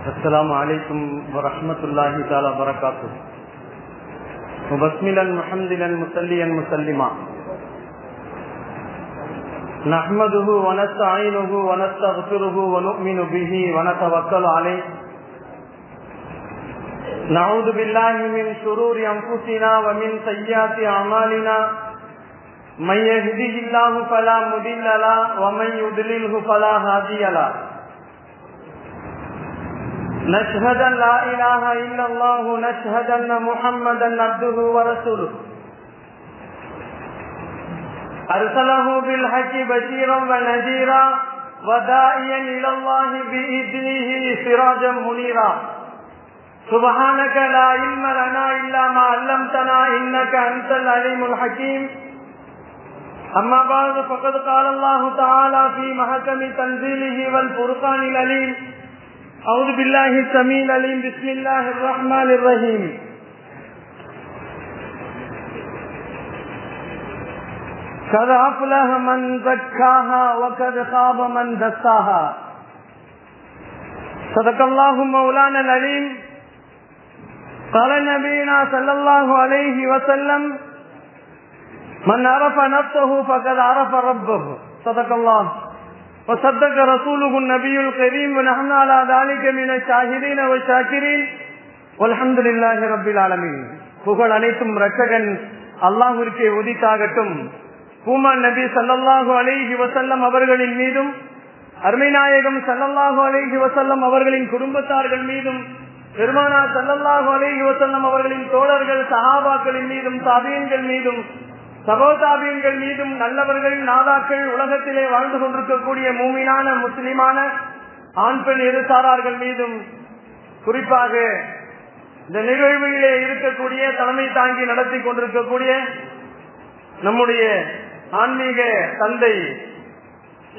السلام عليكم ورحمة الله تعالى وبركاته. وبسملا محمدا مسليا مسلما نحمده ونستعينه ونستغفره ونؤمن به ونتوكل عليه. نعوذ بالله من شرور أنفسنا ومن سيئات أعمالنا. من يهده الله فلا مضل له ومن يضلله فلا هادي له. نشهد أن لا إله إلا الله نشهد أن محمدا عبده ورسوله أرسله بالحق بشيرا ونذيرا وداعيا إلى الله بإذنه سراجا منيرا. سبحانك لا علم لنا إلا ما علمتنا إنك أنت العليم الحكيم. أما بعد فقد قال الله تعالى في محكم تنزيله والفرقان العليم. أعوذ بالله السميع العليم. بسم الله الرحمن الرحيم. قد أفلح من زكاها وقد خاب من دساها. صدق الله مولانا العليم. قال نبينا صلى الله عليه وسلم من عرف نفسه فقد عرف ربه. صدق الله وصدق رسوله النبي الكريم ونحن على ذلك من الشاهدين والشاكرين والحمد لله رب العالمين. புகழ் அனைத்தும் ரட்சகன் அல்லாஹ்விற்கே உரித்தாகட்டும். பூமான் நபி ஸல்லல்லாஹு அலைஹி வஸல்லம் அவர்களின் மீதும் அருமை நாயகம் ஸல்லல்லாஹு அலைஹி வஸல்லம் அவர்களின் குடும்பத்தார்கள் மீதும் பெருமானார் ஸல்லல்லாஹு அலைஹி வஸல்லம் அவர்களின் தோழர்கள் சஹாபாக்களின் மீதும் தாபீன்கள் மீதும் சகோதாபீன்கள் மீதும் நல்லவர்கள் நாதாக்கள் உலகத்திலே வாழ்ந்து கொண்டிருக்கக்கூடிய மூமினான முஸ்லிமான ஆண் பெண் இருசாரார்கள் மீதும் குறிப்பாக இந்த நிகழ்வுகளே இருக்கக்கூடிய தலைமை தாங்கி நடத்தி கொண்டிருக்கக்கூடிய நம்முடைய ஆன்மீக தந்தை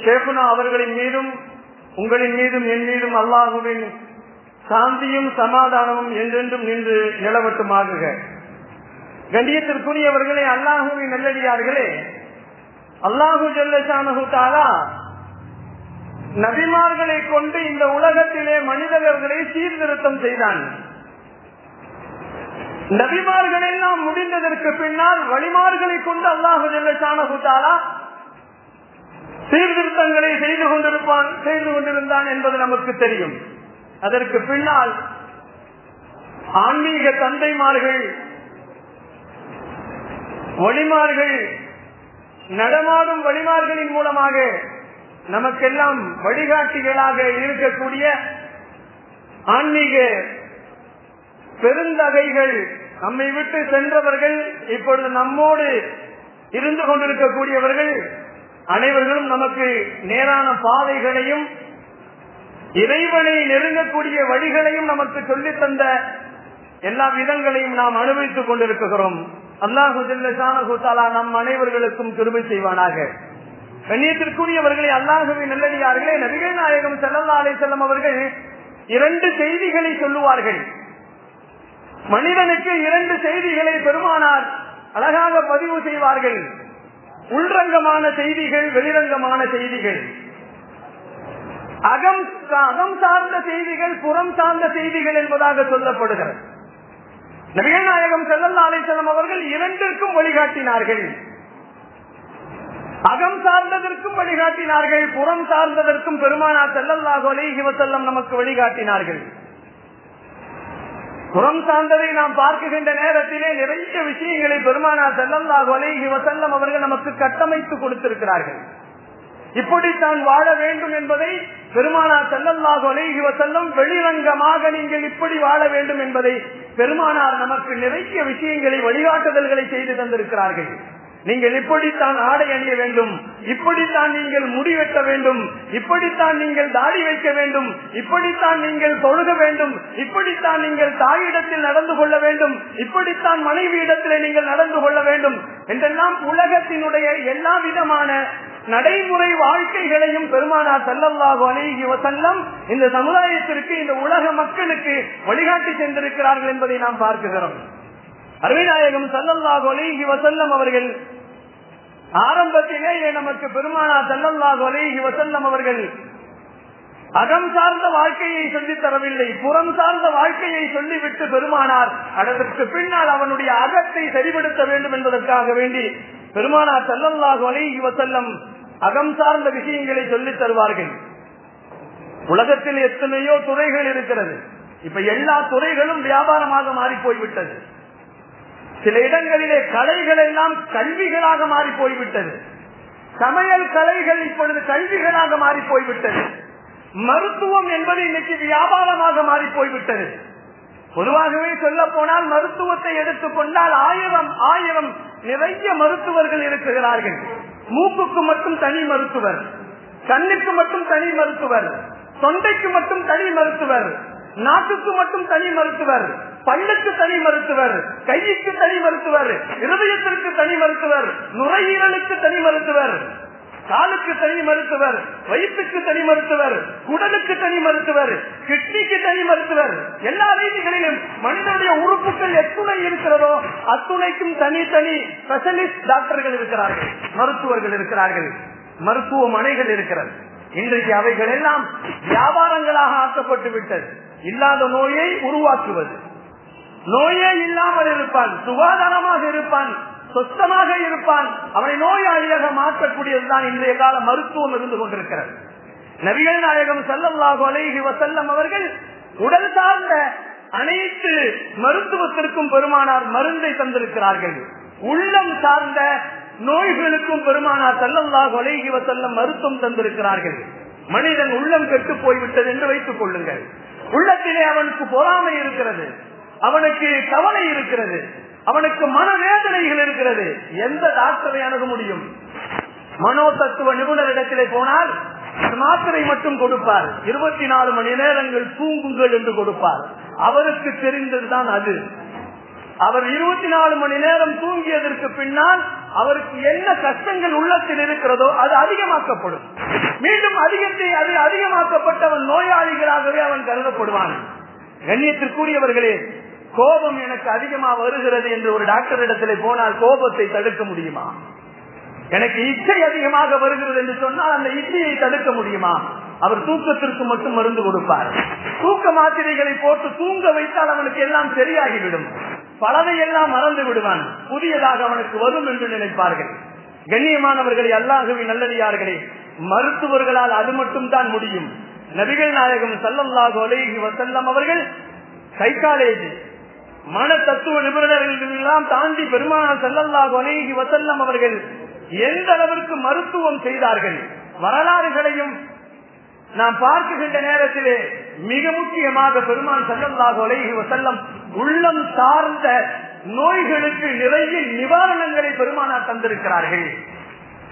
ஷேகுனா அவர்களின் மீதும் உங்களின் மீதும் என் மீதும் அல்லாஹுவின் சாந்தியும் சமாதானமும் என்றென்றும் நின்று நிலவட்டுமாகுக. கண்ணியத்திற்குரியவர்களே, அல்லாஹுவின் நல்லடியார்களே, அல்லாஹு ஜல்ல ஷானஹு தஆலா நபிமார்களை கொண்டு இந்த உலகத்திலே மனிதர்களை சீர்திருத்தம் செய்தான். நபிமார்கள் எல்லாம் முடிந்ததற்கு பின்னால் வழிமார்களை கொண்டு அல்லாஹு ஜல்ல ஷானஹு தஆலா சீர்திருத்தங்களை செய்து கொண்டிருந்தான் என்பது நமக்கு தெரியும். அதற்கு பின்னால் ஆன்மீக தந்தைமார்கள் வழிமார்கள் நடமாடும் வழிமார்களின் மூலமாக நமக்கெல்லாம் வழிகாட்டிகளாக இருக்கக்கூடிய ஆன்மீக பெருந்தகைகள் நம்மை விட்டு சென்றவர்கள் இப்பொழுது நம்மோடு இருந்து கொண்டிருக்கக்கூடியவர்கள் அனைவர்களும் நமக்கு நேரான பாதைகளையும் இறைவனை நெருங்கக்கூடிய வழிகளையும் நமக்கு சொல்லித் தந்த எல்லா விதங்களையும் நாம் அனுபவித்துக் கொண்டிருக்கிறோம். அல்லாஹு ஜல்ல ஷானஹு தஆலா நம் அனைவர்களுக்கும் கிருபை செய்வானாக. கண்ணியத்திற்குரியவர்களே, அல்லாஹுவின் நல்லடியார்களே, நபிகள் நாயகம் ஸல்லல்லாஹு அலைஹி வஸல்லம் அவர்கள் இரண்டு செய்திகளை சொல்லுவார்கள். மனிதனுக்கு இரண்டு செய்திகளை பெருமானார் அழகாக பதிவு செய்வார்கள். உள்ரங்கமான செய்திகள், வெளிரங்கமான செய்திகள், அகம் சார்ந்த செய்திகள், புறம் சார்ந்த செய்திகள் என்பதாக சொல்லப்படுகிறது. நபிகள் நாயகம் ஸல்லல்லாஹு அலைஹி வஸல்லம் அவர்கள் இரண்டிற்கும் வழிகாட்டினார்கள். அகம் சார்ந்ததற்கும் வழிகாட்டினார்கள், புறம் சார்ந்ததற்கும் பெருமானார் ஸல்லல்லாஹு அலைஹி வஸல்லம் நமக்கு வழிகாட்டினார்கள். புறம் சார்ந்ததை நாம் பார்க்கின்ற நேரத்திலே நிறைய விஷயங்களை பெருமானார் ஸல்லல்லாஹு அலைஹி வஸல்லம் அவர்கள் நமக்கு கட்டமைத்து கொடுத்திருக்கிறார்கள். இப்படித்தான் வாழ வேண்டும் என்பதை பெருமானார் ஸல்லல்லாஹு அலைஹி வஸல்லம் வெளிரங்கமாக நீங்கள் இப்படி வாழ வேண்டும் என்பதை பெருமானார் நமக்கு நிறைய விஷயங்களை வழிகாட்டுதல்களை செய்து தந்திருக்கிறார்கள். நீங்கள் இப்படித்தான் ஆடை அணிய வேண்டும், இப்படித்தான் நீங்கள் முடி வெட்ட வேண்டும், இப்படித்தான் நீங்கள் தாடி வைக்க வேண்டும், இப்படித்தான் நீங்கள் தொழுக வேண்டும், இப்படித்தான் நீங்கள் தாயிடத்தில் நடந்து கொள்ள வேண்டும், இப்படித்தான் மனைவியிடத்திலே நீங்கள் நடந்து கொள்ள வேண்டும் என்றெல்லாம் உலகத்தினுடைய எல்லா விதமான நடைமுறை வாழ்க்கைகளையும் பெருமானார் ஸல்லல்லாஹு அலைஹி வஸல்லம் இந்த சமுதாயத்திற்கு, இந்த உலக மக்களுக்கு வழிகாட்டி சென்றிருக்கிறார்கள் என்பதை நாம் பார்க்கிறோம். அருமைநாயகம் ஸல்லல்லாஹு அலைஹி வஸல்லம் அவர்கள் ஆரம்பத்திலேயே நமக்கு பெருமானார் ஸல்லல்லாஹு அலைஹி வஸல்லம் அவர்கள் அகம் சார்ந்த வாழ்க்கையை சொல்லித் தரவில்லை, புறம் சார்ந்த வாழ்க்கையை சொல்லிவிட்டு பெருமானார் அதற்கு பின்னால் அவனுடைய அகத்தை சரிபடுத்த வேண்டும் என்பதற்காக வேண்டி பெருமானார் ஸல்லல்லாஹு அலைஹி வஸல்லம் அகம் சார்ந்த விஷயங்களை சொல்லித் தருவார்கள். உலகத்தில் எத்தனையோ துறைகள் இருக்கிறது. இப்ப எல்லா துறைகளும் வியாபாரமாக மாறி போய்விட்டது. சில இடங்களிலே கலைகள் எல்லாம் கல்விகளாக மாறி போய்விட்டது. சமையல் கலைகள் இப்பொழுது கல்விகளாக மாறி போய்விட்டது. மருத்துவம் என்பது இன்னைக்கு வியாபாரமாக மாறி போய்விட்டது. பொதுவாகவே சொல்ல போனால் மருத்துவத்தை எடுத்துக்கொண்டால் ஆயிரம் நிறைய மருத்துவர்கள் இருக்கிறார்கள். மூக்குக்கு மட்டும் தனி மருத்துவர், கண்ணுக்கு மட்டும் தனி மருத்துவர், தொண்டைக்கு மட்டும் தனி மருத்துவர், நாட்டுக்கு மட்டும் தனி மருத்துவர், பல்லுக்கு தனி மருத்துவர், கைக்கு தனி மருத்துவர், இருதயத்திற்கு தனி மருத்துவர், நுரையீரலுக்கு தனி மருத்துவர், காலுக்கு தனி மருத்துவர், வயிற்றுக்கு தனி மருத்துவர், குடலுக்கு தனி மருத்துவர், கிட்னிக்கு தனி மருத்துவர். எல்லா ரீதிகளிலும் மனிதனுடைய உறுப்புகள் எத்துணை இருக்கிறதோ அத்துணைக்கும் தனித்தனி ஸ்பெஷலிஸ்ட் டாக்டர்கள் இருக்கிறார்கள், மருத்துவர்கள் இருக்கிறார்கள், மருத்துவமனைகள் இருக்கிறது. இன்றைக்கு அவைகள் எல்லாம் வியாபாரங்களாக ஆக்கப்பட்டு விட்டது. இல்லாத நோயை உருவாக்குவது, நோயே இல்லாமல் இருப்பான், சுகாதாரமாக இருப்பான், சொத்தமாக இருப்பான், அவனை நோயாளியாக மாற்றக்கூடியதுதான் இன்றைய கால மருத்துவம் இருந்து கொண்டிருக்கிறது. நபிகள் நாயகம் ஸல்லல்லாஹு அலைஹி வஸல்லம் அவர்கள் உடல் சார்ந்த அனைத்து மருத்துவத்திற்கும் பெருமானார் மருந்தை தந்திருக்கிறார்கள். உள்ளம் சார்ந்த நோய்களுக்கும் பெருமானார் ஸல்லல்லாஹு அலைஹி வஸல்லம் மருத்துவம் தந்திருக்கிறார்கள். மனிதன் உள்ளம் கெட்டு போய்விட்டது என்று வைத்துக் கொள்ளுங்கள். உள்ளத்திலே அவனுக்கு பொறாமை இருக்கிறது, அவனுக்கு கவலை இருக்கிறது, அவனுக்கு மனவேதனைகள் இருக்கிறது. எந்த டாக்டரை அணுக முடியும்? மனோ தத்துவ நிபுணரிடத்திலே போனால் மாத்திரை மட்டும் கொடுப்பார், 24 மணி நேரங்கள் தூங்குங்கள் என்று கொடுப்பார். அவருக்கு தெரிந்ததுதான் அது. அவர் 24 மணி நேரம் தூங்கியதற்கு பின்னால் அவருக்கு என்ன கஷ்டங்கள் உள்ளத்தில் இருக்கிறதோ அது அதிகமாக்கப்படும். மீண்டும் அது அதிகமாக்கப்பட்டவன் நோயாளிகளாகவே அவன் கருதப்படுவான். கண்ணியத்திற்குரியவர்களே, கோபம் எனக்கு அதிகமாக வருகிறது என்று ஒரு டாக்டர் இடத்திலே போனால் கோபத்தை தடுக்க முடியுமா? எனக்கு இச்சை அதிகமாக வருகிறது என்று சொன்னால் அந்த இச்சையை தடுக்க முடியுமா? அவர் தூக்கத்திற்கு மட்டும் மருந்து கொடுப்பார். தூக்க மாத்திரைகளை போட்டு தூங்க வைத்தால் அவனுக்கு எல்லாம் சரியாகிவிடும், பலதையெல்லாம் மறந்து விடுவான், புதியதாக அவனுக்கு வரும் என்று நினைப்பார்கள். கண்ணியமானவர்களே, அல்லாஹ்வின் நல்லடியார்களே, மருத்துவர்களால் அது மட்டும் தான் முடியும். நபிகள் நாயகம் ஸல்லல்லாஹு அலைஹி வஸல்லம் அவர்கள் சைக்காலஜி, மன தத்துவ நிபுணர்கள் எல்லாம் தாண்டி பெருமானார் ஸல்லல்லாஹு அலைஹி வஸல்லம் அவர்கள் எந்த அளவிற்கு மருத்துவம் செய்தார்கள் வரலாறுகளையும் நாம் பார்க்கின்ற நேரத்திலே மிக முக்கியமாக பெருமான் ஸல்லல்லாஹு அலைஹி வஸல்லம் உள்ளம் சார்ந்த நோய்களுக்கு நிறைய நிவாரணங்களை பெருமானார் தந்திருக்கிறார்கள்.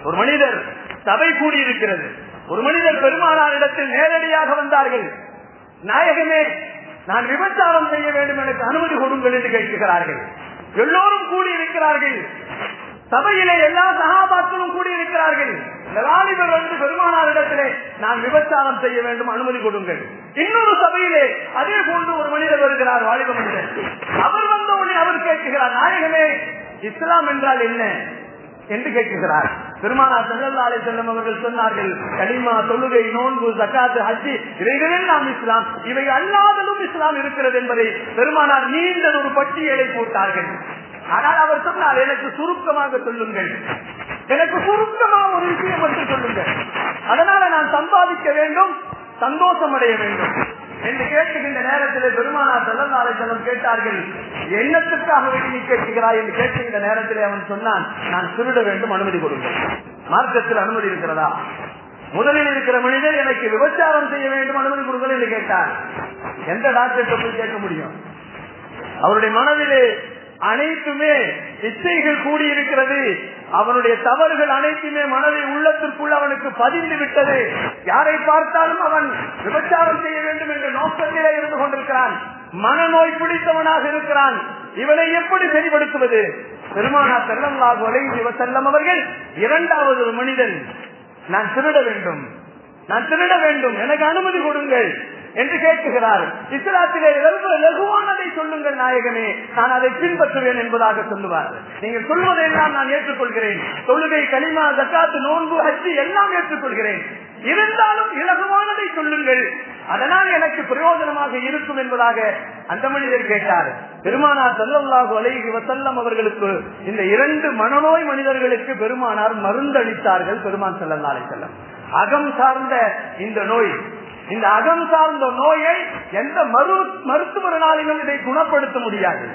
ஒரு மனிதர் சபை கூடியிருக்கிறது, ஒரு மனிதர் பெருமானார் இடத்தில் நேரடியாக வந்தார்கள். நாயகமே, நான் விபச்சாரம் செய்ய வேண்டும், எனக்கு அனுமதி கொடுங்கள் என்று கேட்கிறார்கள். எல்லோரும் கூடியிருக்கிறார்கள், சபையிலே எல்லா சகாபாக்களும் கூடியிருக்கிறார்கள். வாலிபர் வந்து பெருமானார் இடத்திலே நான் விபச்சாரம் செய்ய வேண்டும், அனுமதி கொடுங்கள். இன்னொரு சபையிலே அதே போன்று ஒரு மனிதர் வருகிறார், வாலிப மனிதர். அவர் வந்தவுடனே அவர் கேட்கிறார், நாயகமே, இஸ்லாம் என்றால் என்ன என்று கேட்கிறார். பெருமானார் ஸல்லல்லாஹு அலைஹி வஸல்லம் அவர்கள் சொன்னார்கள், கலிமா, தொழுகை, நோன்பு, ஜகாத், ஹஜ், இவைகளெல்லாம் இஸ்லாம், இவை அல்லாதலும் இஸ்லாம் இருக்கிறது என்பதை பெருமானார் நீண்ட ஒரு பட்டியலை போட்டார்கள். ஆனால் அவர் சொன்னார், எனக்கு சுருக்கமாக சொல்லுங்கள், எனக்கு சுருக்கமாக ஒரு விஷயம் என்று சொல்லுங்கள், அதனால நான் சம்பாதிக்க வேண்டும், சந்தோஷம் அடைய வேண்டும் என்று கேட்கின்ற நேரத்தில் பெருமானார் ஸல்லல்லாஹு அலைஹி வஸல்லம் கேட்டார்கள், என்னத்துக்காக நீ கேட்கிறாய் என்று கேட்கின்ற நேரத்தில் அவன் சொன்னான், நான் திருட வேண்டும், அனுமதி கொடுங்கள். மார்க்கத்தில் அனுமதி இருக்கிறதா? முதலில் இருக்கிற மனிதர் எனக்கு விபச்சாரம் செய்ய வேண்டும், அனுமதி கொடுங்கள் என்று கேட்டார். எந்த டாக்டர் போய் கேட்க முடியும்? அவருடைய மனதிலே அனைத்துமே இச்சைகள் கூடியிருக்கிறது, அவனுடைய தவறுகள் அனைத்துமே மனதை உள்ளத்திற்குள் அவனுக்கு பதிந்து விட்டது. யாரை பார்த்தாலும் அவன் விபச்சாரம் செய்ய வேண்டும் என்ற நோக்கத்திலே இருந்து கொண்டிருக்கிறான், மனநோய் பிடித்தவனாக இருக்கிறான். இவனை எப்படி சரிபடுத்துவது? பெருமானார் ஸல்லல்லாஹு அலைஹி வஸல்லம் அவர்கள் இரண்டாவது ஒரு மனிதன், நான் திருட வேண்டும், நான் திருட வேண்டும், எனக்கு அனுமதி கொடுங்கள் என்று கேட்கிறார். இஸ்லாத்திலே லகுவானதை சொல்லுங்கள் நாயகமே, நான் அதை பின்பற்றுவேன் என்பதாக சொல்லுவார். நீங்கள் சொல்வதையெல்லாம் நான் ஏற்றுக்கொள்கிறேன், தொழுகை, கலிமா, ஜகாத், நோன்பு, ஹஜ் எல்லாம் ஏற்றுக்கொள்கிறேன், இருந்தாலும் இலகுவானதை சொல்லுங்கள், அதனால் எனக்கு பிரயோஜனமாக இருக்கும் என்பதாக அந்த மனிதர் கேட்டார். பெருமானார் ஸல்லல்லாஹு அலைஹி வஸல்லம் அவர்களுக்கு இந்த 2 மனநோய் மனிதர்களுக்கு பெருமானார் மருந்தளித்தார்கள். பெருமான் ஸல்லல்லாஹு அலைஹி வஸல்லம் அகம் சார்ந்த இந்த நோய், இந்த அகம் சார்ந்த நோயை எந்த மருத்துவராலும் இதை குணப்படுத்த முடியாது.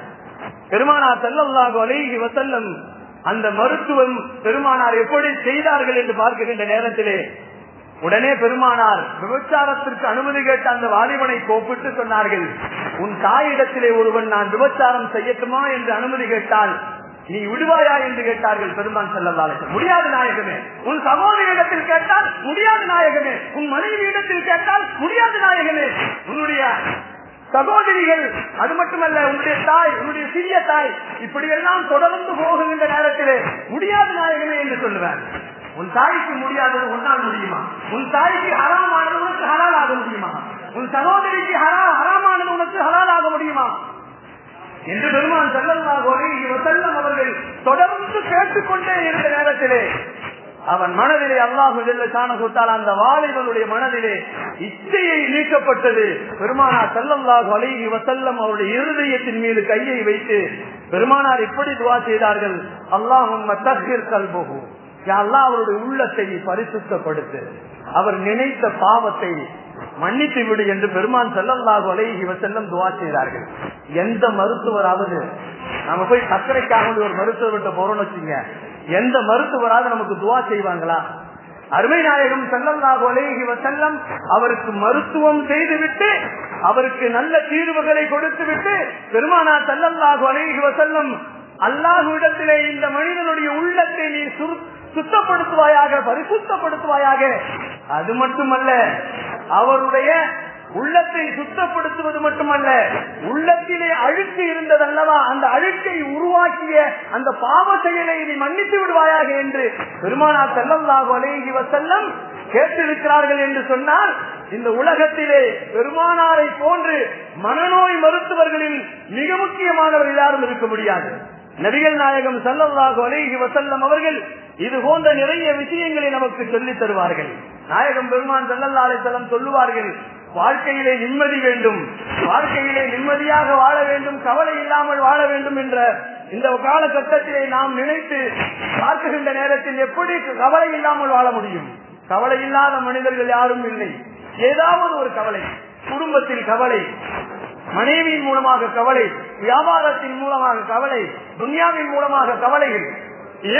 பெருமானார் ஸல்லல்லாஹு அலைஹி வஸல்லம் அந்த மருத்துவம் பெருமானார் எப்படி செய்தார்கள் என்று பார்க்கின்ற நேரத்திலே உடனே பெருமானார் விபச்சாரத்திற்கு அனுமதி கேட்ட அந்த வாலிபனை கூப்பிட்டு சொன்னார்கள், உன் தாயிடத்திலே ஒருவன் நான் விபச்சாரம் செய்யட்டுமா என்று அனுமதி கேட்டால் நீ விடுவாயா என்று கேட்டார்கள். பெருமான் ஸல்லல்லாஹு அலைஹி வஸல்லம் முடியாது நாயகமே. உன் சகோதரியிடத்தில் கேட்டால் முடியாது நாயகமே. உன் மனைவியிடத்தில் கேட்டால் முடியாது நாயகமே. உன்னுடைய சகோதரிகள், அது மட்டுமல்ல உன்னுடைய தாய், உன்னுடைய சிறிய தாய், இப்படி எல்லாம் தொடர்ந்து போகின்ற நேரத்திலே முடியாது நாயகமே என்று சொல்லுவார். உன் தாய்க்கு முடியாதது உன்னால் முடியுமா? உன் தாய்க்கு ஹராமானது உனக்கு ஹலால் ஆக முடியுமா? உன் சகோதரிக்கு ஹராமானது உனக்கு ஹலால் ஆக முடியுமா என்று பெருமான் ஸல்லல்லாஹு அலைஹி வஸல்லம் அவர்கள் தொடர்ந்து கேட்டுக்கொண்டே இருந்த நேரத்திலே அவன் மனதிலே அல்லாஹு ஜல்ல ஷானஹு தஆலா அந்த வாலிபனுடைய மனதிலே இச்சையை நீக்கப்பட்டது. பெருமானார் ஸல்லல்லாஹு அலைஹி வஸல்லம் அவருடைய இருதயத்தின் மீது கையை வைத்து பெருமானார் இப்படி துஆ செய்தார்கள், அல்லாஹும்ம தஹ்ஹிர் கல்பஹு, யா அல்லாஹ் அவருடைய உள்ளத்தை பரிசுத்தப்படுத்து, அவர் நினைத்த பாவத்தை மன்னித்து விடு என்று பெருமான் ஸல்லல்லாஹு அலைஹி வஸல்லம் துஆ செய்தார்கள். எந்த மருத்துவராவது நம்ம போய் சர்க்கரைக்காக ஒரு மருத்துவர்கிட்ட போறோம்னு வச்சுங்க, எந்த மருத்துவராவது நமக்கு துஆ செய்வாங்களா? அருமை நாயகம் ஸல்லல்லாஹு அலைஹி வஸல்லம் அவருக்கு மருத்துவம் செய்துவிட்டு அவருக்கு நல்ல தீர்வுகளை கொடுத்துவிட்டு பெருமானார் ஸல்லல்லாஹு அலைஹி வஸல்லம் அல்லாஹ்விடத்திலே இந்த மனிதனுடைய உள்ளத்தை நீ சுத்தப்படுத்துவாயாக, பரிசுத்தப்படுத்துவாயாக, அது மட்டுமல்ல அவருடைய உள்ளத்தை சுத்தப்படுத்துவது மட்டுமல்ல, உள்ளத்திலே அழுக்கு இருந்ததல்லவா, அந்த அழுக்கை உருவாக்கிய அந்த பாவ செயலை நீ மன்னித்து விடுவாயாக என்று பெருமானார் ஸல்லல்லாஹு அலைஹி வஸல்லம் கேட்டிருக்கிறார்கள் என்று சொன்னால், இந்த உலகத்திலே பெருமானாரை போன்று மனநோய் மருத்துவர்களில் மிக முக்கியமானவர் யாரும் இருக்க முடியாது. நபிகள் நாயகம் ஸல்லல்லாஹு அலைஹி வஸல்லம் அவர்கள் இது போன்ற நிறைய விஷயங்களை நமக்கு சொல்லித் தருவார்கள். நாயகம் பெருமான் ஸல்லல்லாஹு அலைஹி வஸல்லம் சொல்லுவார்கள், வாழ்க்கையிலே நிம்மதி வேண்டும், வாழ்க்கையிலே நிம்மதியாக வாழ வேண்டும், கவலை இல்லாமல் வாழ வேண்டும் என்ற இந்த காலகட்டத்திலே நாம் நினைத்து பார்க்கின்ற நேரத்தில் எப்படி கவலை இல்லாமல் வாழ முடியும்? கவலை இல்லாத மனிதர்கள் யாரும் இல்லை. ஏதாவது ஒரு கவலை, குடும்பத்தில் கவலை, மனைவியின் மூலமாக கவலை, வியாபாரத்தின் மூலமாக கவலை, துன்யாவின் மூலமாக கவலைகள்,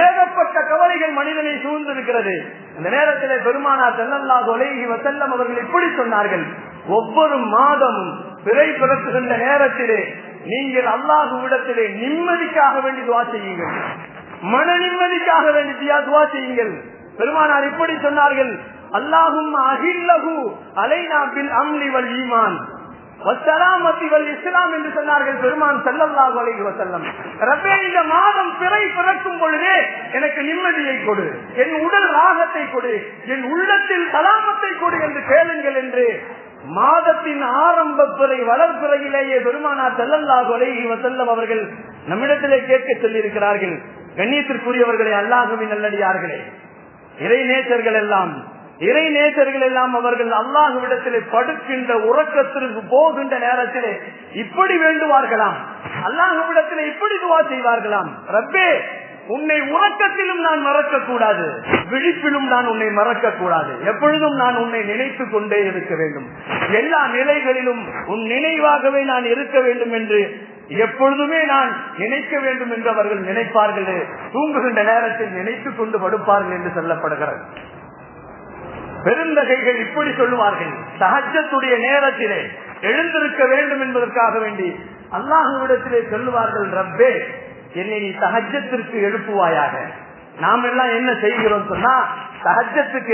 ஏகப்பட்ட கவலைகள் மனிதனை சூழ்ந்திருக்கிறது. இந்த நேரத்தில் பெருமானார் ஸல்லல்லாஹு அலைஹி வஸல்லம் அவர்கள் இப்படி சொன்னார்கள், ஒவ்வொரு மாதமும் பிறை பிறக்குகின்ற நேரத்திலே நீங்கள் அல்லாஹ்விடத்திலே நிம்மதிக்காக வேண்டி துஆ செய்யுங்கள், மன நிம்மதிக்காக வேண்டி துஆ செய்யுங்கள். பெருமானார் இப்படி சொன்னார்கள், அல்லாஹும்ம அஹில்லஹு அலைனா பில் அம்னி வல் ஈமான் வஸ்ஸலாமத்தி வல் இஸ்லாம் என்று சொன்னார்கள் பெருமான் ஸல்லல்லாஹு அலைஹி வஸல்லம். ரப்பே, இந்த மாதம் பிறை பிறக்கும் பொழுதே எனக்கு நிம்மதியை கொடு, என் உடல் ராகத்தை கொடு, என் உள்ளத்தில் சலாமத்தை கொடு என்று கேளுங்கள் என்று மாதத்தின் ஆரம்ப பிறை வளர்பிறையிலேயே பெருமானார் ஸல்லல்லாஹு அலைஹி வஸல்லம் அவர்கள் நம்மிடத்திலே கேட்க சொல்லி இருக்கிறார்கள். கண்ணியத்திற்குரியவர்களே, அல்லாஹ்வின் நல்லடியார்களே, இறை நேசர்கள் எல்லாம் அவர்கள் அல்லாஹ்விடத்திலே படுக்கின்ற உறக்கத்திற்கு போகின்ற நேரத்திலே இப்படி வேண்டுவார்களாம், அல்லாஹ்விடத்திலே இப்படி துஆ செய்வார்களாம், ரப்பே, உன்னை உறக்கத்திலும் நான் மறக்க கூடாது, விழிப்பிலும் நான் உன்னை மறக்க கூடாது, எப்பொழுதும் நான் உன்னை நினைத்துக் கொண்டே இருக்க வேண்டும், எல்லா நிலைகளிலும் உன் நினைவாகவே நான் இருக்க வேண்டும் என்று எப்பொழுதுமே நான் நினைக்க வேண்டும் என்று அவர்கள் நினைப்பார்கள். தூங்குகின்ற நேரத்தில் நினைத்துக் கொண்டு படுப்பார்கள் என்று சொல்லப்படுகிறது. பெருந்தகைகள் இப்படி சொல்லுவார்கள், தஹஜ்ஜுடைய நேரத்திலே எழுந்திருக்க வேண்டும் என்பதற்காக வேண்டி அல்லாஹ்விடத்திலே சொல்லுவார்கள், ரப்பே, என்னை நீ தஹஜ்ஜுக்கு எழுப்புவாயாக. நாம் எல்லாம் என்ன செய்கிறோம் சொன்னா, தஹஜ்ஜுக்கு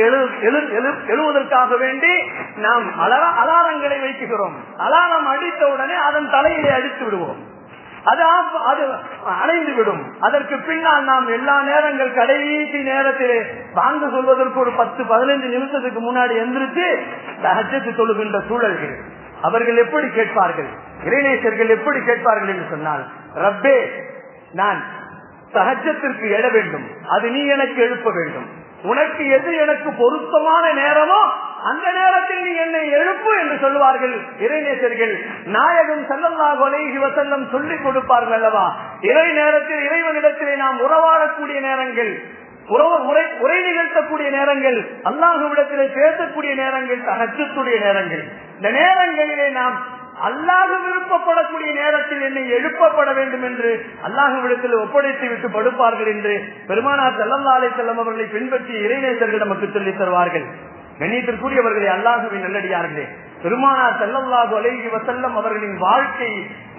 எழுவதற்காக வேண்டி நாம் அலாரங்களை வைக்கிறோம். அலாரம் அடித்த உடனே அதன் தலையிலே அடித்து விடுவோம், அது அணைந்து விடும். அதற்கு பின்னால் நாம் எல்லா நேரங்கள் கடைசி நேரத்திலே வாங்க சொல்வதற்கு ஒரு 10-15 நிமிஷத்துக்கு முன்னாடி எந்திரிச்சு தஹஜ்ஜுக்கு தொழுகின்ற சூழல்கள். அவர்கள் எப்படி கேட்பார்கள், இறைநேசர்கள் எப்படி கேட்பார்கள் என்று சொன்னால், ரப்பே, நான் தஹஜ்ஜுக்கு எழ வேண்டும், அது நீ எனக்கு எழுப்ப வேண்டும், உனக்கு எது எனக்கு பொருத்தமான நேரமோ அந்த நேரத்தில் நேரத்தில் நீ என்னை எழுப்பு என்று சொல்லுவார்கள் இறைநேசர்கள். நாயகம் ஸல்லல்லாஹு அலைஹி வஸல்லம் சொல்லிக் கொடுப்பார்கள் அல்லவா, இறை நேரத்தில் இறைவனிடத்திலே நாம் உறவாடக்கூடிய நேரங்கள், உரை நிகழ்த்தக்கூடிய நேரங்கள், அல்லாஹ்விடத்திலே பேசக்கூடிய நேரங்கள், தஹஜ்ஜுடைய நேரங்கள். இந்த நேரங்களிலே நாம் அல்லாஹ் விருப்பப்படக்கூடிய நேரத்தில் என்னை எழுப்பப்பட வேண்டும் என்று அல்லாஹ்விடத்தில் ஒப்படைத்து விட்டு படுப்பார்கள் என்று பெருமானார் ஸல்லல்லாஹு அலைஹி வஸல்லம் அவர்களை பின்பற்றிய இறைநேசர்கள் நமக்கு சொல்லித் தருவார்கள். கண்ணியத்திற்குரியவர்களே, அல்லாஹ்வின் நல்லடியார்களே, பெருமானார் ஸல்லல்லாஹு அலைஹி வஸல்லம் அவர்களின் வாழ்க்கை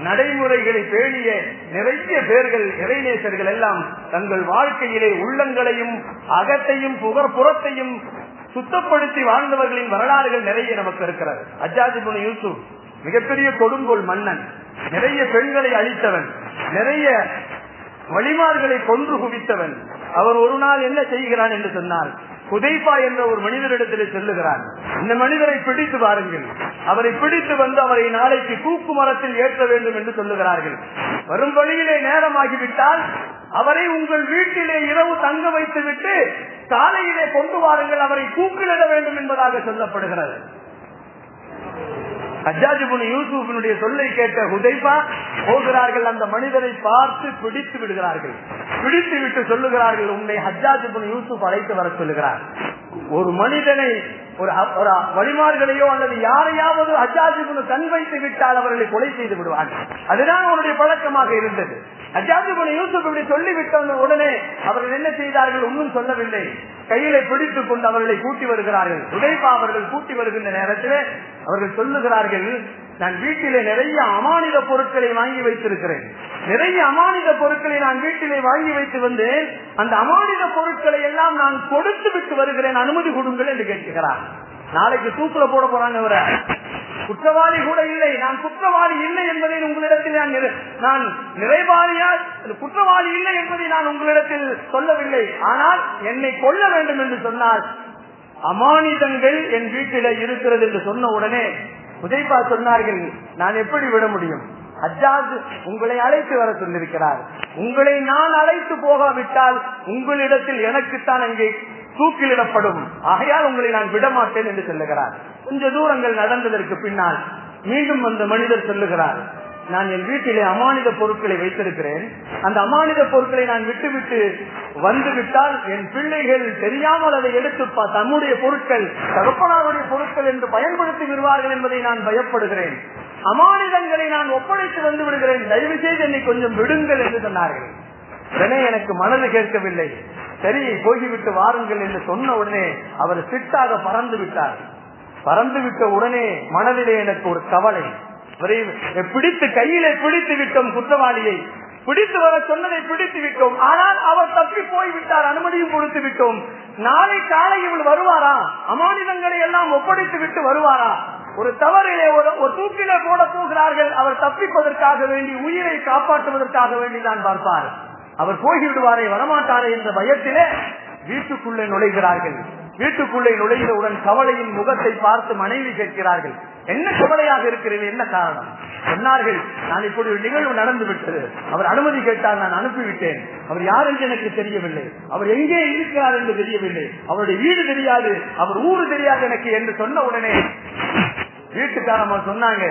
நடைமுறைகளை பேணிய நிறைய பேர்கள், இறைநேசர்கள் எல்லாம் தங்கள் வாழ்க்கையிலே உள்ளங்களையும் அகத்தையும் புறத்தையும் சுத்தப்படுத்தி வாழ்ந்தவர்களின் வரலாறுகள் நிறைய நமக்கு இருக்கிறது. ஹஜ்ஜாஜ் இப்னு யூசுப் மிகப்பெரிய கொடுங்கோல் மன்னன், நிறைய பெண்களை அழித்தவன், நிறைய வழிமார்களை கொன்று குவித்தவன். அவர் ஒரு நாள் என்ன செய்கிறான் என்று சொன்னால், ஹுதைபா என்ற ஒரு மனிதரிடத்திலே செல்லுகிறான். இந்த மனிதரை பிடித்து வாருங்கள், அவரை பிடித்து வந்து அவரை நாளைக்கு தூக்கு மரத்தில் ஏற்ற வேண்டும் என்று சொல்லுகிறார்கள். வரும் வழியிலே நேரமாகிவிட்டால் அவரை உங்கள் வீட்டிலே இரவு தங்க வைத்து விட்டு காலையிலே கொண்டு வாருங்கள், அவரை தூக்கிலிட வேண்டும் என்பதாக சொல்லப்படுகிறது. ஹஜ்ஜாஜ் இப்னு யூசுஃபினுடைய சொல்லை கேட்ட ஹுதைபா போகிறார்கள். அந்த மனிதரை பார்த்து பிடித்து விடுகிறார்கள். பிடித்து விட்டு சொல்லுகிறார்கள், உன்னை ஹஜ்ஜாஜ் இப்னு யூசுப் அழைத்து வர சொல்லுகிறார். ஒரு மனிதனை, ஒரு வழிமார்களையோ அல்லது யாரையாவது ஹஜ்ஜாஜ் இப்னு கண் வைத்து விட்டால் அவர்களை கொலை செய்து விடுவார்கள். அதுதான் அவருடைய பழக்கமாக இருந்தது. ஹஜ்ஜாஜ் இப்னு யூசுப் இப்படி சொல்லிவிட்ட உடனே அவர்கள் என்ன செய்தார்கள், ஒன்றும் சொல்லவில்லை, கையில பிடித்துக் கொண்டு அவர்களை கூட்டி வருகிறார்கள். ஹுதைபா அவர்கள் கூட்டி வருகின்ற நேரத்திலே அவர்கள் சொல்லுகிறார்கள், நான் வீட்டிலே நிறைய அமானித பொருட்களை வாங்கி வைத்திருக்கிறேன், நிறைய அமானித பொருட்களை நான் வீட்டிலே வாங்கி வைத்து வந்தேன், அந்த அமானித பொருட்களை எல்லாம் நான் கொடுத்து விட்டு வருகிறேன், அனுமதி கொடுங்கள் என்று கேட்கிறார். நாளைக்கு தூக்குல போட போறாங்க, அவரை குற்றவாளி கூட இல்லை, நான் குற்றவாளி இல்லை என்பதை உங்களிடத்தில் நான் நிறைவாளியா குற்றவாளி இல்லை என்பதை நான் உங்களிடத்தில் சொல்லவில்லை, ஆனால் என்னை கொல்ல வேண்டும் என்று சொன்னால் அமானிதங்கள் என் வீட்டில இருக்கிறது என்று சொன்ன உடனே ஹுதைபா சொன்னார்கள், நான் எப்படி விட முடியும், ஹஜ்ஜாஜ் உங்களை அழைத்து வர சொல்லியிருக்கிறார், உங்களை நான் அழைத்து போகாவிட்டால் உங்களிடத்தில் எனக்குத்தான் அங்கே தூக்கிலிடப்படும், ஆகையால் உங்களை நான் விடமாட்டேன் என்று சொல்லுகிறார். கொஞ்ச தூரங்கள் நடந்ததற்கு பின்னால் மீண்டும் அந்த மனிதர் சொல்லுகிறார், நான் என் வீட்டிலே அமானித பொருட்களை வைத்திருக்கிறேன், அந்த அமானித பொருட்களை நான் விட்டுவிட்டு வந்துவிட்டால் என் பிள்ளைகள் தெரியாமல் அதை எடுத்து தம்முடைய பொருட்கள், தகப்பனாருடைய பொருட்கள் என்று பயன்படுத்தி விடுவார்கள் என்பதை நான் பயப்படுகிறேன், அமானிதங்களை நான் ஒப்படைத்து வந்து விடுகிறேன், தயவு செய்து என்னை கொஞ்சம் விடுங்கள் என்று சொன்னார்கள். உடனே எனக்கு மனது கேட்கவில்லை, சரி போய்விட்டு வாருங்கள் என்று சொன்ன உடனே அவர் சிட்டாக பறந்து விட்டார். பறந்து விட்ட உடனே மனதிலே எனக்கு ஒரு கவலை, பிடித்து கையிலே பிடித்து விட்டோம், குற்றவாளியை பிடித்து வர சொன்னதை பிடித்து விட்டோம், ஆனால் அவர் தப்பி போய்விட்டார், அனுமதியும் கொடுத்து விட்டோம், நாளை காலை இவள் வருவாரா, அமானிதங்களை எல்லாம் ஒப்படைத்து விட்டு வருவாரா, ஒரு தவறிலே ஒரு தூக்கிலே போட போகிறார்கள், அவர் தப்பிப்பதற்காக வேண்டி உயிரை காப்பாற்றுவதற்காக வேண்டி தான் பார்ப்பார், அவர் போய்விடுவாரே வரமாட்டாரே என்ற பயத்திலே வீட்டுக்குள்ளே நுழைகிறார்கள். வீட்டுக்குள்ளே நுழைந்தவுடன் கவலையின் முகத்தை பார்த்து மனைவி கேட்கிறார்கள், என்ன கவலையாக இருக்கிறது, என்ன காரணம்? சொன்னார்கள், நான் இப்படி ஒரு நிகழ்வு நடந்து விட்டது, அவர் அனுமதி கேட்டால் நான் அனுப்பிவிட்டேன், அவர் யார் என்று எனக்கு தெரியவில்லை, அவர் எங்கே இருக்கிறார் என்று தெரியவில்லை, அவருடைய வீடு தெரியாது, அவர் ஊரு தெரியாது எனக்கு என்று சொன்ன உடனே வீட்டுக்காரமா சொன்னாங்க,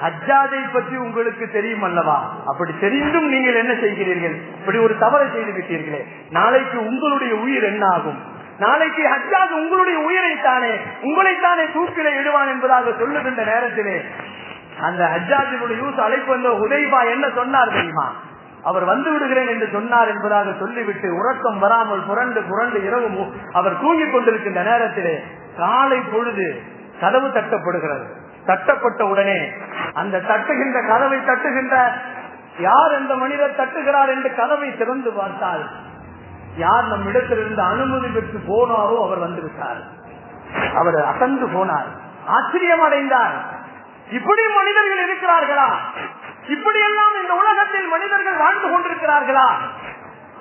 ஹஜ்ஜாஜை பற்றி உங்களுக்கு தெரியும் அல்லவா, அப்படி தெரிந்தும் நீங்கள் என்ன செய்கிறீர்கள், இப்படி ஒரு தவறை செய்து விட்டீர்களே, நாளைக்கு உங்களுடைய உயிர் என்ன ஆகும், நாளைக்கு ஹஜ்ஜாஜ் உங்களுடைய உயிரைத்தானே உங்களைத்தானே தூக்கிலே இடுவான் என்பதாக சொல்லுகின்ற நேரத்திலே அந்த ஹஜ்ஜாஜினுடைய யூஸ் அழைப்பு வந்த ஹுதைபா என்ன சொன்னார் தெரியுமா, அவர் வந்து விடுகிறேன் என்று சொன்னார் என்பதாக சொல்லிவிட்டு உறக்கம் வராமல் புரண்டு புரண்டு இரவு அவர் தூங்கிக் கொண்டிருக்கின்ற நேரத்திலே காலை பொழுது கதவு தட்டப்படுகிறது. தட்டப்பட்ட உடனே அந்த தட்டுகின்ற கதவை தட்டுகின்ற யார் அந்த மனிதர் தட்டுகிறார் என்று கதவை திறந்து பார்த்தால் யார் நம் இடத்திலிருந்து அனுமதி பெற்று போனாரோ அவர் வந்துவிட்டார். அவர் அசந்து போனார், ஆச்சரியம் அடைந்தார். இப்படி மனிதர்கள் இருக்கிறார்களா, இப்படியெல்லாம் இந்த உலகத்தில் மனிதர்கள் வாழ்ந்து கொண்டிருக்கிறார்களா,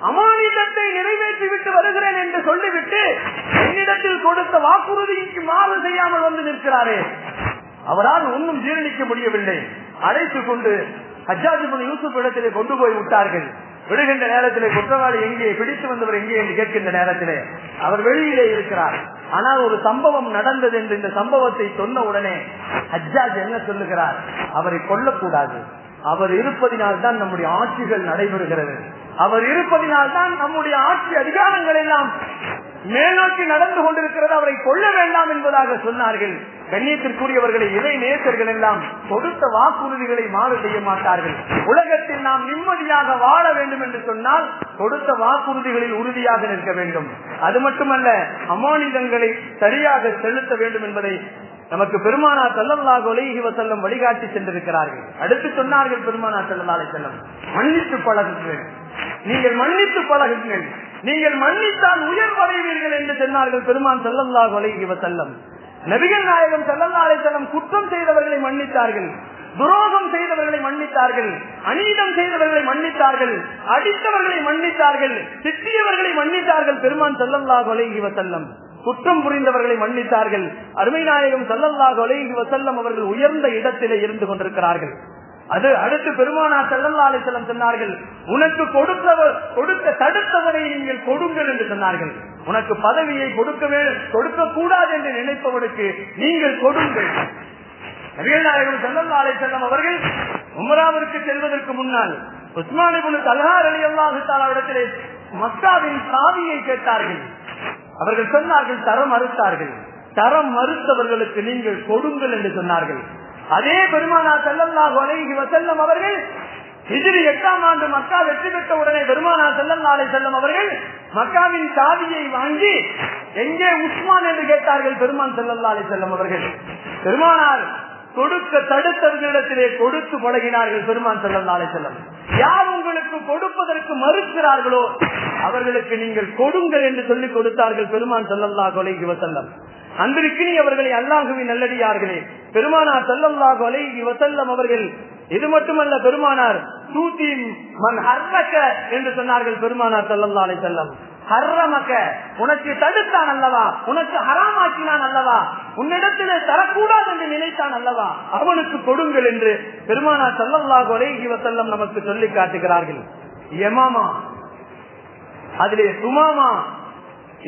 அமானிதத்தை நிறைவேற்றி விட்டு வருகிறேன் என்று சொல்லிவிட்டு என்னிடத்தில் கொடுத்த வாக்குறுதிக்கு மாறு செய்யாமல் வந்து நிற்கிறாரே. அவரால் ஒன்றும் ஜீரணிக்க முடியவில்லை. அழைத்துக் கொண்டு ஹஜ்ஜாஜ் இப்னு யூசுப் இடத்திலே கொண்டு போய் விட்டார்கள். விடுகின்ற நேரத்திலே குற்றவாளி எங்கே, பிடித்து வந்தவர் எங்கே என்று கேட்கின்ற நேரத்திலே அவர் வெளியிலே இருக்கிறார். ஆனால் ஒரு சம்பவம் நடந்தது என்று இந்த சம்பவத்தை சொன்ன உடனே ஹஜ்ஜாஜ் என்ன சொல்லுகிறார், அவரை கொல்லக்கூடாது, அவர் இருப்பதினால் தான் நம்முடைய ஆட்சிகள் நடைபெறுகிறது, அவர் இருப்பதினால் தான் நம்முடைய ஆட்சி அதிகாரங்கள் எல்லாம் மேல்நோக்கி நடந்து கொண்டிருக்கிறது, அவரை கொல்ல வேண்டாம் என்பதாக சொன்னார்கள். கண்ணியத்திற்குரியவர்களை இறை நேசர்கள் எல்லாம் கொடுத்த வாக்குறுதிகளை மாறு செய்ய மாட்டார்கள். உலகத்தில் நாம் நிம்மதியாக வாழ வேண்டும் என்று சொன்னால் கொடுத்த வாக்குறுதிகளில் உறுதியாக நிற்க வேண்டும். அது மட்டுமல்ல, அமானிதங்களை சரியாக செலுத்த வேண்டும் என்பதை நமக்கு பெருமானார் ஸல்லல்லாஹு அலைஹி வஸல்லம் வழிகாட்டி சென்றிருக்கிறார்கள். அடுத்து சொன்னார்கள் பெருமானார் ஸல்லல்லாஹு அலைஹி வஸல்லம், மன்னித்து பழகுங்கள், நீங்கள் மன்னித்து பழகுங்கள், நீங்கள் மன்னித்தால் உயர்வடைவீர்கள் என்று சொன்னார்கள் பெருமான் ஸல்லல்லாஹு அலைஹி வஸல்லம். நபிகள் நாயகம் ஸல்லல்லாஹு அலைஹி வஸல்லம் குற்றம் செய்தவர்களை மன்னித்தார்கள், துரோகம் செய்தவர்களை மன்னித்தார்கள், அநீதம் செய்தவர்களை மன்னித்தார்கள், அடித்தவர்களை மன்னித்தார்கள், திட்டியவர்களை மன்னித்தார்கள். பெருமான் ஸல்லல்லாஹு அலைஹி வஸல்லம் குற்றம் புரிந்தவர்களை மன்னித்தார்கள். அருமை நாயகம் ஸல்லல்லாஹு அலைஹி வஸல்லம் அவர்கள் உயர்ந்த இடத்திலே இருந்து கொண்டிருக்கிறார்கள். அது அடுத்து பெருமானார் ஸல்லல்லாஹு அலைஹி வஸல்லம் சொன்னார்கள், உனக்கு கொடுக்க தடுத்தவரை நீங்கள் கொடுங்கள் என்று சொன்னார்கள். உனக்கு பதவியை கொடுக்க கூடாது என்று நினைப்பவனுக்கு நீங்கள் கொடுங்கள். நபிகள் நாயகம் ஸல்லல்லாஹு அலைஹி வஸல்லம் அவர்கள் உம்ராவிற்கு செல்வதற்கு முன்னால் உஸ்மான் இப்னு தல்ஹா ரலியல்லாஹு தஆலா இடத்திலே மக்காவின் சாவியை கேட்டார்கள். அவர்கள் சொன்னார்கள், தரம் மறுத்தார்கள். தரம் மறுத்தவர்களுக்கு நீங்கள் கொடுங்கள் என்று சொன்னார்கள். அதே பெருமானார் ஸல்லல்லாஹு அலைஹி வஸல்லம் அவர்கள் ஹிஜ்ரி 8ஆம் ஆண்டு மக்கா வெற்றி பெற்ற உடனே பெருமானார் ஸல்லல்லாஹு அலைஹி வஸல்லம் அவர்கள் மக்காவின் சாவியை வாங்கி எங்கே உஸ்மான் என்று கேட்டார்கள். பெருமான் ஸல்லல்லாஹு அலைஹி வஸல்லம் அவர்கள் பெருமானார் கொடுக்க தடுத்தவர்களிடத்திலே கொடுத்து பழகினார்கள். பெருமான் ஸல்லல்லாஹு அலைஹி வஸல்லம் யார் உங்களுக்கு கொடுப்பதற்கு மறுக்கிறார்களோ அவர்களுக்கு நீங்கள் கொடுங்கள் என்று சொல்லிக் கொடுத்தார்கள் பெருமான் ஸல்லல்லாஹு அலைஹி வஸல்லம். அன்பிற்கினி அவர்களை அல்லாஹுவின் நல்லடியார்களே, பெருமானார் ஸல்லல்லாஹு அலைஹி வஸல்லம் அவர்கள் இது மட்டுமல்ல, பெருமானார் தூதி மன் ஹர்ரக என்று சொன்னார்கள். பெருமானார் ஸல்லல்லாஹு அலைஹி வஸல்லம் ஹர்ரமக, உனக்கு தடுத்தான் அல்லவா, உனக்கு ஹராமாக்கினான் அல்லவா, உன்னிடத்திலே தரக்கூடாது என்று நினைத்தான் அல்லவா, அவனுக்கு கொடுங்கள் என்று பெருமானார் ஸல்லல்லாஹு அலைஹி வஸல்லம் நமக்கு சொல்லி காட்டுகிறார்கள். யமாமா அதிலே சுமாமா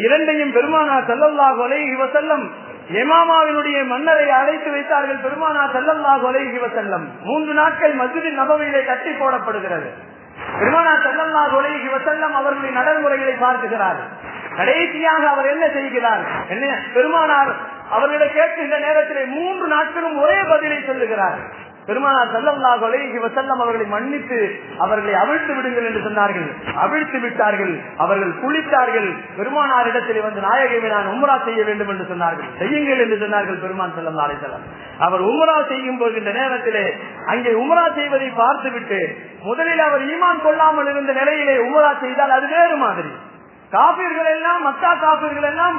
இரண்டையும் பெருமானார் ஸல்லல்லாஹு அலைஹி வஸல்லம் யமாமாவினுடைய மன்னரை அழைத்து வைத்தார்கள். பெருமானார் ஸல்லல்லாஹு அலைஹி வஸல்லம் 3 நாட்கள் மஸ்ஜித் நபவியிலே கட்டி போடப்படுகிறது. பெருமானார் ஸல்லல்லாஹு அலைஹி வஸல்லம் அவர்களின் நடைமுறைகளை பார்க்கிறார். கடைசியாக அவர் என்ன செய்கிறார், என்ன பெருமானார் அவர்களை கேட்கின்ற நேரத்திலே 3 நாட்களும் ஒரே பதிலை சொல்லுகிறார். பெருமானார் ஸல்லல்லாஹு அலைஹி வஸல்லம் அவர்களை மன்னித்து அவர்களை அவிழ்த்து விடுங்கள் என்று சொன்னார்கள். அவிழ்த்து விட்டார்கள். அவர்கள் குளித்தார்கள். பெருமானாரிடத்தில் வந்து நாயகமே நான் உம்ரா செய்ய வேண்டும் என்று சொன்னார்கள். செய்யுங்கள் என்று சொன்னார்கள் பெருமான் ஸல்லல்லாஹு அலைஹி வஸல்லம். அவர் உம்ரா செய்யும் போகின்ற நேரத்திலே அங்கே உம்ரா செய்வதை பார்த்துவிட்டு முதலில் அவர் ஈமான் கொள்ளாமல் இருந்த நிலையிலே உம்ரா செய்தால் அது வேறு மாதிரி. காபீர்கள் எல்லாம், மக்கா காபீர்கள் எல்லாம்,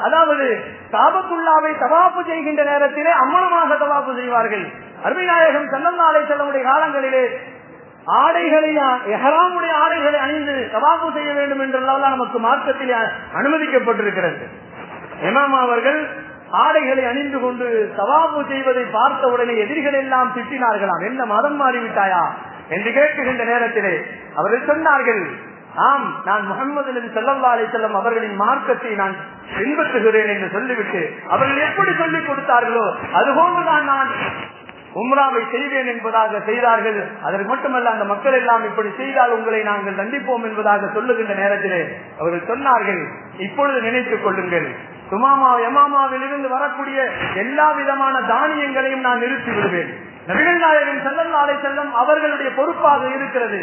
அதாவது காபத்துல்லாவை தவாப்பு செய்கின்ற நேரத்திலே அம்மனமாக தவாப்பு செய்வார்கள். அருமைநாயகம் ஸல்லல்லாஹு அலைஹி வஸல்லம் காலங்களிலே ஆடைகளை, இஹ்ராமுடைய ஆடைகளை அணிந்து தவாப்பு செய்ய வேண்டும் என்றெல்லாம் நமக்கு மார்க்கத்தில் அனுமதிக்கப்பட்டிருக்கிறது. இமாம் அவர்கள் ஆடைகளை அணிந்து கொண்டு தவாப்பு செய்வதை பார்த்த உடனே எதிரிகள் எல்லாம் திட்டினார்களாம், என்ன மதம் மாறிவிட்டாயா என்று கேட்கின்ற நேரத்திலே அவர்கள் சொன்னார்கள், ஆம், நான் முஹம்மது நபி ஸல்லல்லாஹு அலைஹி வஸல்லம் அவர்களின் மார்க்கத்தை நான் பின்பற்றுகிறேன் என்று சொல்லிவிட்டு அவர்கள் எப்படி சொல்லிக் கொடுத்தார்களோ அதுபோன்றுதான் நான் உம்ராவை செய்வேன் என்பதாக செய்தார்கள். அதற்கு மட்டுமல்ல, அந்த மக்கள் எல்லாம் இப்படி செய்தால் உங்களை நாங்கள் தண்டிப்போம் என்பதாக சொல்லுகின்ற நேரத்திலே அவர்கள் சொன்னார்கள், இப்பொழுது நினைத்துக் கொள்ளுங்கள், சுமாமா யமாமாவில் இருந்து வரக்கூடிய எல்லா விதமான தானியங்களையும் நான் நிறுத்தி விடுவேன். நபிகள் நாயகம் ஸல்லல்லாஹு அலைஹி வஸல்லம் அவர்களுடைய பொறுப்பாக இருக்கிறது.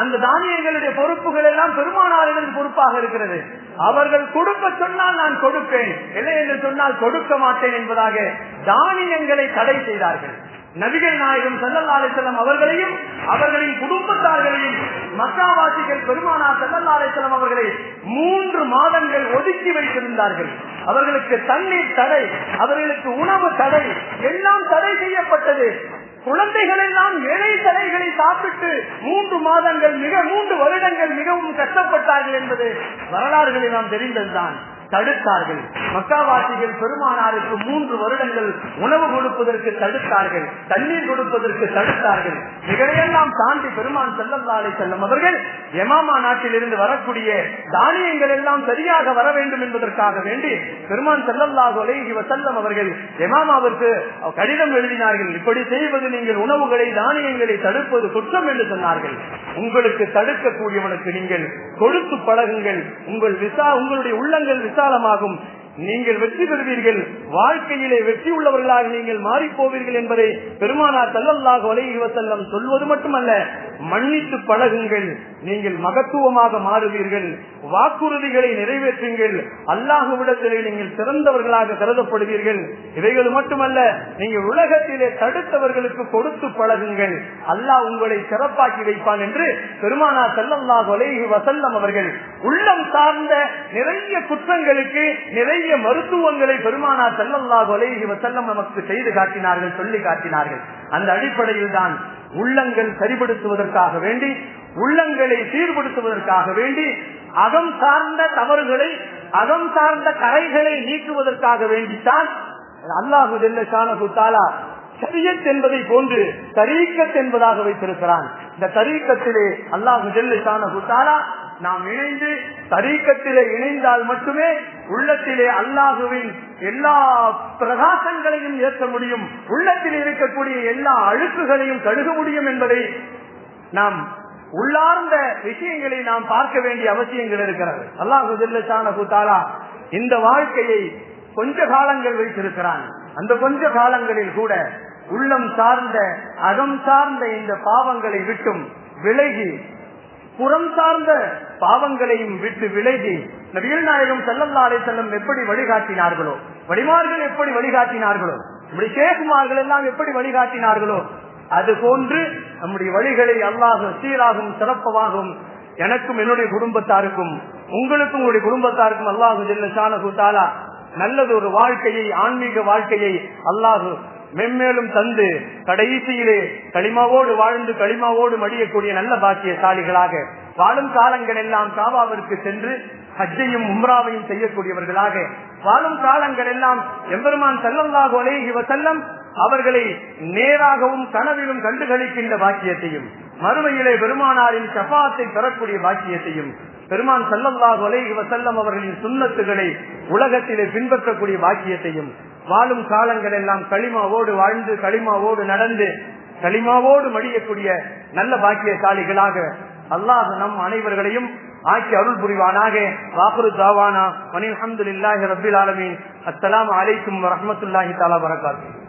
அந்த தானியங்களுடைய பொறுப்புகள் எல்லாம் பெருமானாரிடம் பொறுப்பாக இருக்கிறது. அவர்கள் கொடுக்க சொன்னால் நான் கொடுப்பேன், இல்லை என்று சொன்னால் கொடுக்க மாட்டேன் என்பதாக தானியங்களை தடை செய்தார்கள். நபிகள் நாயகம் ஸல்லல்லாஹு அலைஹி வஸல்லம் அவர்களையும் அவர்களின் குடும்பத்தார்களையும் மக்காவாசிகள் பெருமானார் ஸல்லல்லாஹு அலைஹி வஸல்லம் அவர்களை 3 மாதங்கள் ஒதுக்கி வைத்திருந்தார்கள். அவர்களுக்கு தண்ணீர் தடை, அவர்களுக்கு உணவு தடை, எல்லாம் தடை செய்யப்பட்டது. குழந்தைகள் எல்லாம் இழை தடைகளை சாப்பிட்டு 3 மாதங்கள் 3 வருடங்கள் மிகவும் கஷ்டப்பட்டார்கள் என்பது வரலாறுகளை நாம் தெரிந்ததுதான். தடுத்தார்கள். மக்காவாசிகள் பெருமானாருக்கு 3 வருடங்கள் உணவு கொடுப்பதற்கு தடுத்தார்கள், தண்ணீர் கொடுப்பதற்கு தடுத்தார்கள். இதையெல்லாம் தாண்டி பெருமான் ஸல்லல்லாஹு அலைஹி வஸல்லம் அவர்கள் யமாமா நாட்டில் இருந்து வரக்கூடிய தானியங்கள் எல்லாம் சரியாக வர வேண்டும் என்பதற்காக வேண்டி பெருமான் ஸல்லல்லாஹு அலைஹி வஸல்லம் அவர்கள் யமாமாவிற்கு கடிதம் எழுதினார்கள். இப்படி செய்வது நீங்கள் உணவுகளை தானியங்களை தடுப்பது குற்றம் என்று சொன்னார்கள். உங்களுக்கு தடுக்கக்கூடியவனுக்கு நீங்கள் கொடுத்து பழகுங்கள், உங்களுடைய உள்ளங்கள் விசாலமாகும், நீங்கள் வெற்றி பெறுவீர்கள், வாழ்க்கையிலே வெற்றி உள்ளவர்களாக நீங்கள் மாறி போவீர்கள் என்பதை பெருமானார் ஸல்லல்லாஹு அலைஹி வஸல்லம் சொல்வது மட்டுமல்ல, மன்னித்து பழகுங்கள், நீங்கள் மகத்துவமாக மாறுவீர்கள், வாக்குறுதிகளை நிறைவேற்றுங்கள், அல்லாஹ்விடத்திலே நீங்கள் சிறந்தவர்களாக கருதப்படுவீர்கள். இவைகள் மட்டுமல்ல, நீங்கள் உலகத்திலே தடுத்தவர்களுக்கு கொடுத்து பழகுங்கள், அல்லாஹ் உங்களை சிறப்பாக்கி வைப்பான் என்று பெருமானார் ஸல்லல்லாஹு அலைஹி வஸல்லம் அவர்கள் உள்ளம் சார்ந்த நிறைய குற்றங்களுக்கு நிறைய மருத்துவங்களை பெருமானார் ஸல்லல்லாஹு அலைஹி வஸல்லம் நமக்கு செய்து காட்டினார்கள், சொல்லி காட்டினார்கள். அந்த அடிப்படையில் தான் உள்ளங்கள் சரிபடுத்துவதற்காக வேண்டி, உள்ளங்களை சீர்படுத்துவதற்காக வேண்டி, அகம் சார்ந்த தவறுகளை, அகம் சார்ந்த கரைகளை நீக்குவதற்காக வேண்டித்தான் அல்லாஹு ஜல்ல ஷானஹு தஆலா ஷரியத் என்பதை போன்று தரீக்கத் என்பதாக வைத்திருக்கிறான். இந்த தரீக்கத்திலே அல்லாஹு ஜல்ல ஷானஹு தஆலா நாம் இணைந்து தரீக்கத்திலே இணைந்தால் மட்டுமே உள்ளத்திலே அல்லாஹுவின் எல்லா பிரகாசங்களையும் ஏற்க முடியும், உள்ளத்தில் இருக்கக்கூடிய எல்லா அழுக்குகளையும் கழுக முடியும் என்பதை நாம் உள்ளார்ந்த விஷயங்களை நாம் பார்க்க வேண்டிய அவசியங்கள் இருக்கிறது. அல்லாஹு ஜல்ல ஷானஹு தஆலா இந்த வாழ்க்கையை கொஞ்ச காலங்கள் வைத்திருக்கிறான். அந்த கொஞ்ச காலங்களில் கூட உள்ளம் சார்ந்த அகம் சார்ந்த இந்த பாவங்களை விட்டும் விலகி, புறம் சார்ந்த பாவங்களையும் விட்டு விலகி, நபிகள் நாயகம் ஸல்லல்லாஹு அலைஹி வஸல்லம் எப்படி வழிகாட்டினார்களோ, வழிமார்கள் எப்படி வழிகாட்டினார்களோ, நம்முடைய ஷேகுமார்கள் எல்லாம் எப்படி வழிகாட்டினார்களோ, அது போன்று நம்முடைய வழிகளை அல்லாஹ் சீராகும் சிறப்பவாகும் எனக்கும் என்னுடைய குடும்பத்தாருக்கும் உங்களுக்கும் உங்களுடைய குடும்பத்தாருக்கும் அல்லாஹு ஜல்ல ஷானஹு தஆலா நல்லது ஒரு வாழ்க்கையை, ஆன்மீக வாழ்க்கையை அல்லாஹ் மென்மேலும் தந்து கடைசியிலே களிமாவோடு வாழ்ந்து களிமாவோடு மடியக்கூடிய நல்ல பாக்கியசாலிகளாக வாழும் காலங்கள் எல்லாம் காபாவிற்கு சென்று ஹஜ்ஜையும் உம்ராவையும் செய்யக்கூடியவர்களாக வாழும் காலங்கள் எல்லாம் எம்பெருமான் ஸல்லல்லாஹு அலைஹி வஸல்லம் அவர்களை நேராகவும் கனவிலும் கண்டுகளிக்கின்ற பாக்கியத்தையும், மறுமையிலே பெருமானாரின் ஷஃபாத்தை பெறக்கூடிய பாக்கியத்தையும், பெருமான் ஸல்லல்லாஹு அலைஹி வஸல்லம் அவர்களின் சுன்னத்துகளை உலகத்திலே பின்பற்றக்கூடிய பாக்கியத்தையும், வாழும் காலங்கள் எல்லாம் களிமாவோடு வாழ்ந்து களிமாவோடு நடந்து களிமாவோடு மடியக்கூடிய நல்ல பாக்கியசாலிகளாக அல்லாஹ் நம் அனைவர்களையும் ஆக்கி அருள் புரிவானாக. வாஃபிரு தாவானா அனில் ஹம்துலில்லாஹி ரப்பில் ஆலமீன். அஸ்ஸலாமு அலைக்கும் வரஹ்மத்துல்லாஹி தஆலா வபரகாத்துஹு.